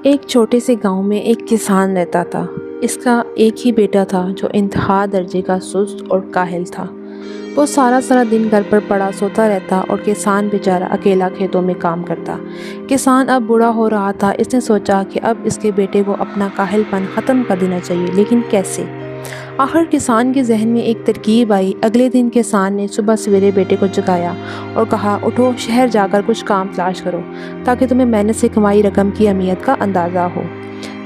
ایک چھوٹے سے گاؤں میں ایک کسان رہتا تھا۔ اس کا ایک ہی بیٹا تھا جو انتہا درجے کا سست اور کاہل تھا۔ وہ سارا دن گھر پر پڑا سوتا رہتا اور کسان بیچارہ اکیلا کھیتوں میں کام کرتا۔ کسان اب بوڑھا ہو رہا تھا۔ اس نے سوچا کہ اب اس کے بیٹے کو اپنا کاہل پن ختم کر دینا چاہیے، لیکن کیسے؟ آخر کسان کے ذہن میں ایک ترکیب آئی۔ اگلے دن کسان نے صبح سویرے بیٹے کو جگایا اور کہا، اٹھو، شہر جا کر کچھ کام تلاش کرو تاکہ تمہیں محنت سے کمائی رقم کی اہمیت کا اندازہ ہو۔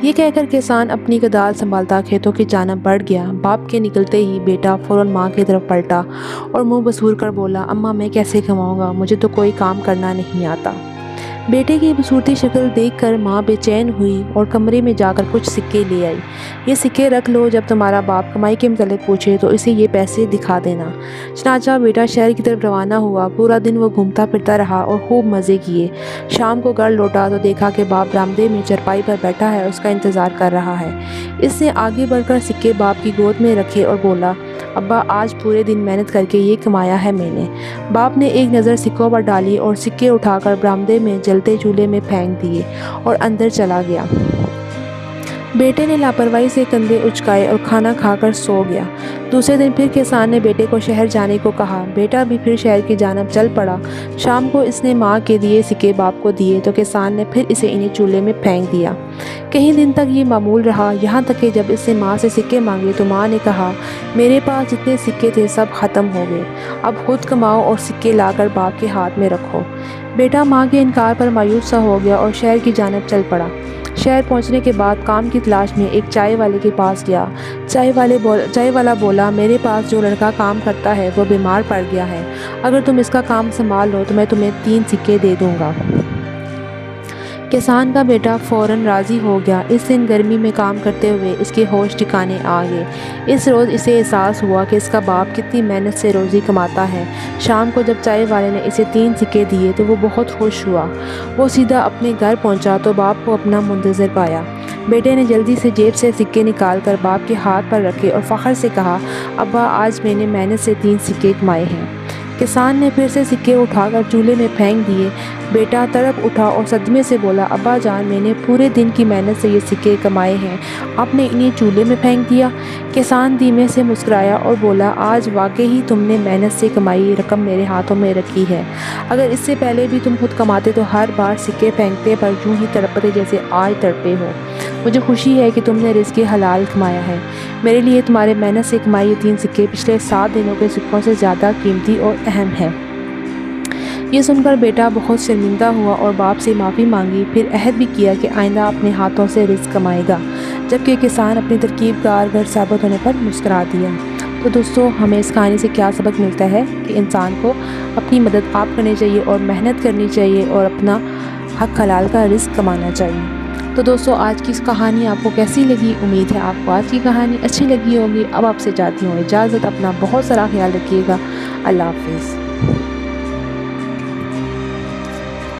یہ کہہ کر کسان اپنی کدال سنبھالتا کھیتوں کی جانب بڑھ گیا۔ باپ کے نکلتے ہی بیٹا فوراً ماں کی طرف پلٹا اور منہ بسور کر بولا، اماں میں کیسے کماؤں گا، مجھے تو کوئی کام کرنا نہیں آتا۔ بیٹے کی بصورتی شکل دیکھ کر ماں بے چین ہوئی اور کمرے میں جا کر کچھ سکے لے آئی۔ یہ سکے رکھ لو، جب تمہارا باپ کمائی کے متعلق پوچھے تو اسے یہ پیسے دکھا دینا۔ چنانچہ بیٹا شہر کی طرف روانہ ہوا۔ پورا دن وہ گھومتا پھرتا رہا اور خوب مزے کیے۔ شام کو گھر لوٹا تو دیکھا کہ باپ برآمدے میں چارپائی پر بیٹھا ہے، اس کا انتظار کر رہا ہے۔ اس نے آگے بڑھ کر سکے باپ کی گود میں رکھے اور بولا، ابا، آج پورے دن محنت کر کے یہ کمایا ہے میں نے۔ باپ نے ایک نظر سکوں پر ڈالی اور سکے اٹھا کر برآمدے میں جلتے چولہے میں پھینک دیے اور اندر چلا گیا۔ بیٹے نے لاپرواہی سے کندھے اچکائے اور کھانا کھا کر سو گیا۔ دوسرے دن پھر کسان نے بیٹے کو شہر جانے کو کہا۔ بیٹا بھی پھر شہر کی جانب چل پڑا۔ شام کو اس نے ماں کے دیے سکے باپ کو دیے تو کسان نے پھر اسے انہیں چولہے میں پھینک دیا۔ کئی دن تک یہ معمول رہا، یہاں تک کہ جب اس نے ماں سے سکے مانگے تو ماں نے کہا، میرے پاس جتنے سکے تھے سب ختم ہو گئے، اب خود کماؤ اور سکے لا کر باپ کے ہاتھ میں رکھو۔ بیٹا ماں کے انکار پر مایوس سا ہو گیا اور شہر کی جانب چل پڑا۔ شہر پہنچنے کے بعد کام کی تلاش میں ایک چائے والے کے پاس گیا۔ چائے والا بولا، میرے پاس جو لڑکا کام کرتا ہے وہ بیمار پڑ گیا ہے، اگر تم اس کا کام سنبھال لو تو میں تمہیں 3 سکے دے دوں گا۔ کسان کا بیٹا فوراً راضی ہو گیا۔ اس دن گرمی میں کام کرتے ہوئے اس کے ہوش ٹھکانے آ گئے۔ اس روز اسے احساس ہوا کہ اس کا باپ کتنی محنت سے روزی کماتا ہے۔ شام کو جب چائے والے نے اسے 3 سکے دیے تو وہ بہت خوش ہوا۔ وہ سیدھا اپنے گھر پہنچا تو باپ کو اپنا منتظر پایا۔ بیٹے نے جلدی سے جیب سے سکے نکال کر باپ کے ہاتھ پر رکھے اور فخر سے کہا، ابا، آج میں نے محنت سے 3 سکے کمائے ہیں۔ کسان نے پھر سے سکے اٹھا کر چولہے میں پھینک دیے۔ بیٹا تڑپ اٹھا اور صدمے سے بولا، ابا جان، میں نے پورے دن کی محنت سے یہ سکے کمائے ہیں، آپ نے انہیں چولہے میں پھینک دیا۔ کسان دھیمے سے مسکرایا اور بولا، آج واقعی تم نے محنت سے کمائی رقم میرے ہاتھوں میں رکھی ہے۔ اگر اس سے پہلے بھی تم خود کماتے تو ہر بار سکے پھینکتے پر یوں ہی تڑپتے جیسے آج تڑپے ہو۔ مجھے خوشی ہے کہ تم نے رزق حلال کمایا ہے۔ میرے لیے تمہارے محنت سے کمائے یہ 3 سکے پچھلے 7 دنوں کے سکوں سے زیادہ قیمتی اور اہم ہیں۔ یہ سن کر بیٹا بہت شرمندہ ہوا اور باپ سے معافی مانگی، پھر عہد بھی کیا کہ آئندہ اپنے ہاتھوں سے رزق کمائے گا، جبکہ کسان اپنی ترکیب کارگر ثابت ہونے پر مسکرا دیا۔ تو دوستو، ہمیں اس کہانی سے کیا سبق ملتا ہے کہ انسان کو اپنی مدد آپ کرنی چاہیے اور محنت کرنی چاہیے اور اپنا حق حلال کا رزق کمانا چاہیے۔ تو دوستو، آج کی اس کہانی آپ کو کیسی لگی؟ امید ہے آپ کو آج کی کہانی اچھی لگی ہوگی۔ اب آپ سے چاہتی ہوں اجازت، اپنا بہت سارا خیال رکھیے گا۔ اللہ حافظ۔